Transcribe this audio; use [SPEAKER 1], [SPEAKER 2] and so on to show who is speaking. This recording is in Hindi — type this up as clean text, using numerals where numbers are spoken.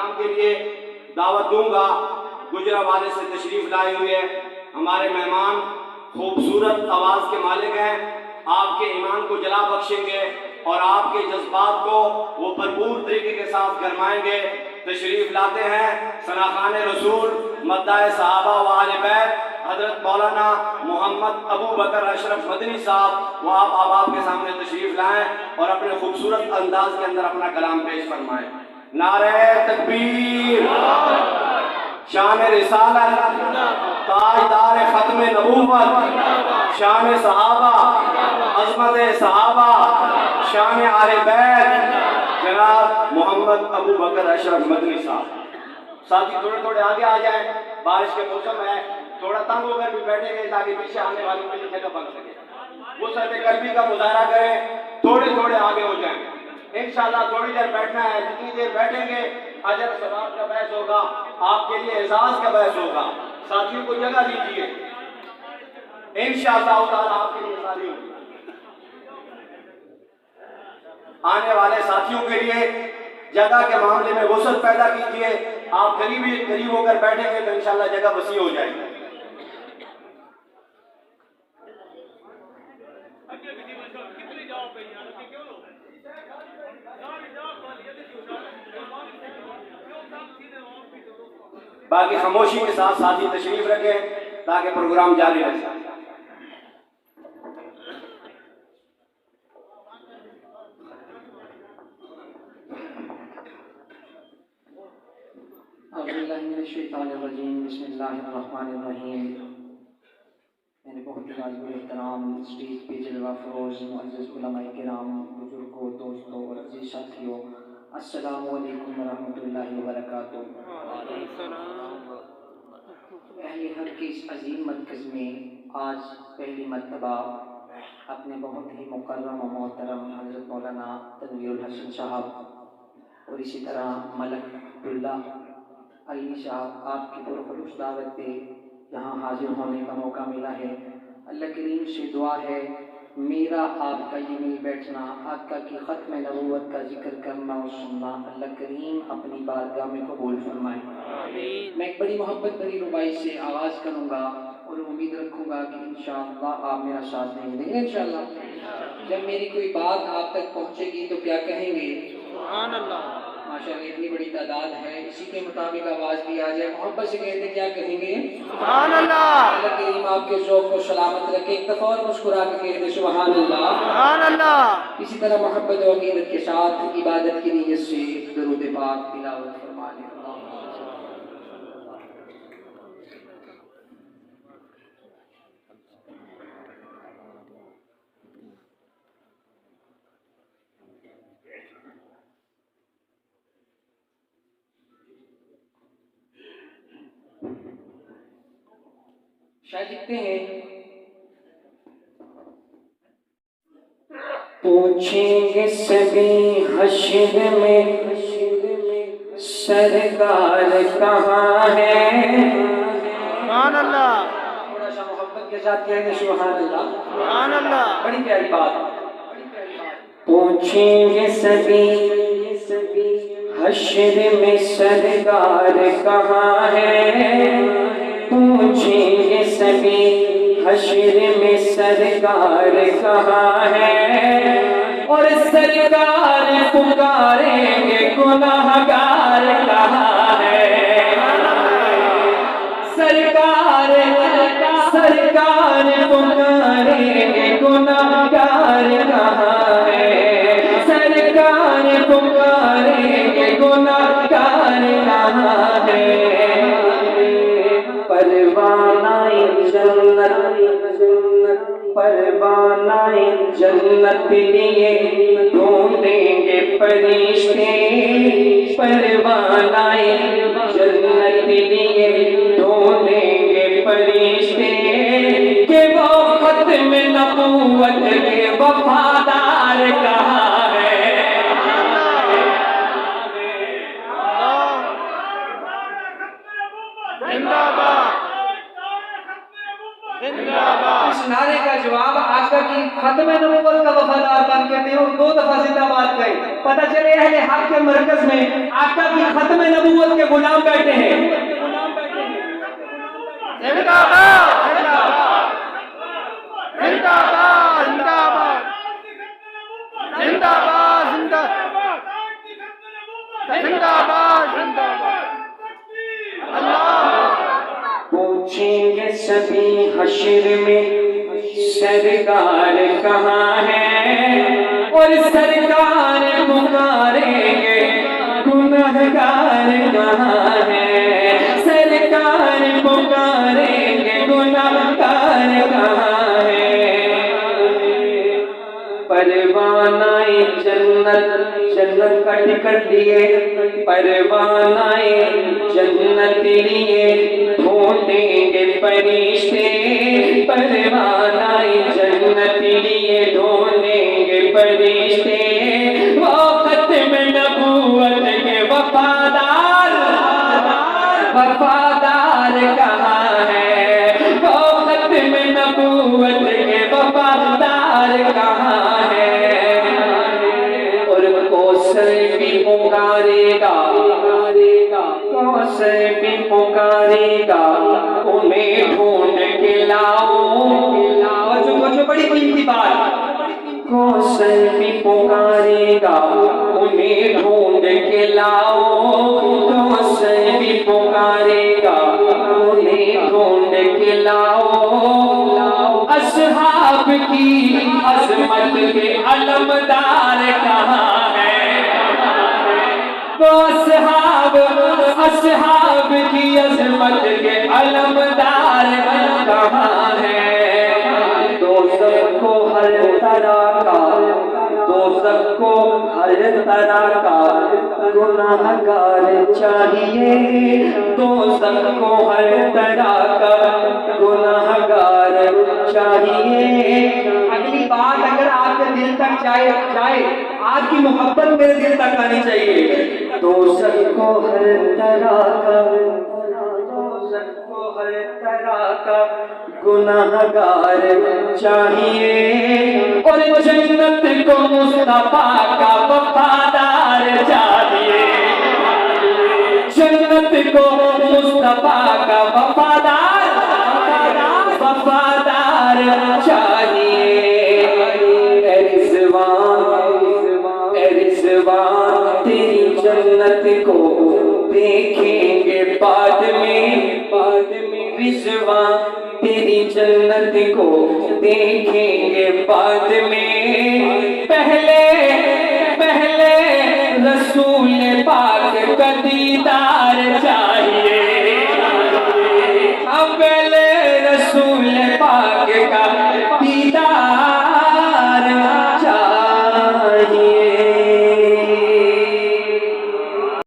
[SPEAKER 1] कलाम के लिए दावत दूंगा। गुजरावाले से तशरीफ लाए हुए हमारे मेहमान खूबसूरत आवाज़ के मालिक हैं, आपके ईमान को जला बख्शेंगे और आपके जज्बात को वो भरपूर तरीके के साथ गरमाएंगे। तशरीफ लाते हैं सनाखान रसूल मद्दाए सहाबा व आले बैत हजरत मौलाना मोहम्मद अबू बकर अशरफ मदनी साहब, वो आप आपके सामने तशरीफ लाएं और अपने खूबसूरत अंदाज के अंदर अपना कलाम पेश फरमाएं। नारे तकबीर, शान रिसालत, ताजदार खत्म नबूवत, शान सहाबा, अज़मत सहाबा, शान आले बैत जनाब मोहम्मद अबू बकर अशरफ मदनी साहब। साथी थोड़े थोड़े आगे आ जाएं, बारिश के मौसम है, थोड़ा तंग होकर भी बैठेंगे ताकि पीछे आने वालों के लिए जगह बन सके। वो सर्द कल्बी का मुजाहरा करें, थोड़े थोड़े आगे हो जाएं। इंशाल्लाह थोड़ी देर बैठना है, जितनी देर बैठेंगे अजर सवाब का बहस होगा, आपके लिए एजाज का बहस होगा। साथियों को जगह दीजिए, इंशाअल्लाह ताला आपके लिए शादी होगी। आने वाले साथियों के लिए जगह के मामले में वसत पैदा कीजिए। आप करीब होकर बैठेंगे तो इंशाल्लाह जगह वसी हो जाएगी। बाकी खामोशी के साथ साथी तशरीफ रखें ताकि प्रोग्राम जारी रह सके।
[SPEAKER 2] मैंने बहुत ही एहतराम स्टेज पे जलवा फरोज मुअज़्ज़िज़ उलमाए किराम, बुजुर्गों, दोस्तों और अजीज साथियों, अस्सलामु अलैकुम वरहमतुल्लाहि वबरकातुहू। अहले हक के इस अजीम मरकज़ में आज पहली मर्तबा अपने बहुत ही मुकर्रम व मोहतरम हज़रत मौलाना तनवीरुल हसन साहब और इसी तरह मलक अब्दुल्ला अली साहब आपकी पुरखुलूस दावत पे यहाँ हाजिर होने का मौका मिला है। अल्लाह करीम से दुआ है मेरा आपका ये मिल बैठना, आका की ख़त्म नबूवत का जिक्र करना और सुनना अल्लाह करीम अपनी बारगाह में कबूल फरमाए। मैं एक बड़ी मोहब्बत भरी रुबाई से आवाज़ करूँगा और उम्मीद रखूँगा कि इंशाअल्लाह आप मेरा साथ नहीं देंगे। इंशाअल्लाह जब मेरी कोई बात आप तक पहुँचेगी तो क्या कहेंगे? सुभान अल्लाह। माशाअल्लाह इतनी बड़ी तादाद है, इसी के मुताबिक आवाज़ भी आ जाए, मोहब्बत से कहते क्या कहेंगे? सुभान अल्लाह। अल्लाह करीम आपके ज़ौक़ को सलामत रखे। एक दफ़ा और मुस्कुरा के कहते सुभान अल्लाह, सुभान अल्लाह। इसी तरह मोहब्बत और अक़ीदत के साथ इबादत की नीयत से दुरूद पाक तिलावत फरमा लें। शायद लिखते हैं, पूछेंगे सभी हश्र में सरकार कहाँ है? सुभान अल्लाह। थोड़ा सा मोहब्बत के साथ कहेंगे सुभान अल्लाह, सुभान अल्लाह। बड़ी प्यारी बात। पूछेंगे सभी हश्र में सरकार कहाँ है? पूछेंगे सभी हश्र में सरकार कहाँ है? और सरकार पुकारेंगे गुनाहगार कहाँ है? सरकार पुकारेंगे गुनाहगार कहाँ है? सरकार पुकारेंगे गुनाहगार कहाँ है? परवानाए जन्नत लिए ढूंढेंगे फरिश्ते, परवानाए जन्नत लिए ढूंढेंगे फरिश्ते, के वो ख़त्म नबूवत के वफादार कहाँ है? इस नारे का जवाब आका की खत्म नबूवत का वफादार बन कहते हैं और 2 दफा जिंदाबाद कहे। पता चले अहले हक के मरकज में आका की खत्म नबूवत
[SPEAKER 1] गुलाम बैठे हैं।
[SPEAKER 3] जिंदाबाद जिंदाबाद जिंदाबाद जिंदाबाद जिंदाबाद जिंदाबाद अल्लाह।
[SPEAKER 2] पूछेंगे सभी हश्र में सरकार कहाँ है, और सरकार पुकारेंगे गुनहगार कहाँ है, सरकार पुकारेंगे गुनहगार कहाँ है। परवानाए जन्नत जन्नत का टिकट लिए, परवानाए जन्नत लिए ढूंढेंगे फरिश्ते, परवानाए जन्नत लिए ढूंढेंगे फरिश्ते। वो खत्म नबूवत के वफादार वफादार कहाँ है, वो खत्म नबूवत के वफादार कहाँ है। और कौशल भी पुकारेगा, कौशल भी पुकारेगा, उन्हें ढूंढ के लाओ। बच्चों बड़ी कीमती बात, कौशल भी पुकारेगा, उन्हें ढूंढ के लाओ। कौशल भी पुकारेगा, उन्हें ढूंढ के लाओ। असहाब की अजमत के अलमदार कहाँ है, वो असहाब की अजमत के अलमदार कहाँ है। दोज़ख को हर तरह का, दोज़ख को हर तरह का गुनाहगार चाहिए, दोज़ख को हर तरह का गुनाहगार चाहिए। अगली बात अगर आपके दिल तक जाए आपकी मोहब्बत मेरे दिल तक आनी चाहिए। दोज़ख को हर तरह का, दोज़ख को हर तरह का गुनाहगार चाहिए, और जन्नत को मुस्तफा का वफादार चाहिए। जन्नत को मुस्तफा का वफादार चाहिए। रिज़वान तेरी जन्नत को देखेंगे बाद में, रिज़वान तेरी जन्नत को देखेंगे बाद में। पहले रसूल पाक का दीदार चाहिए।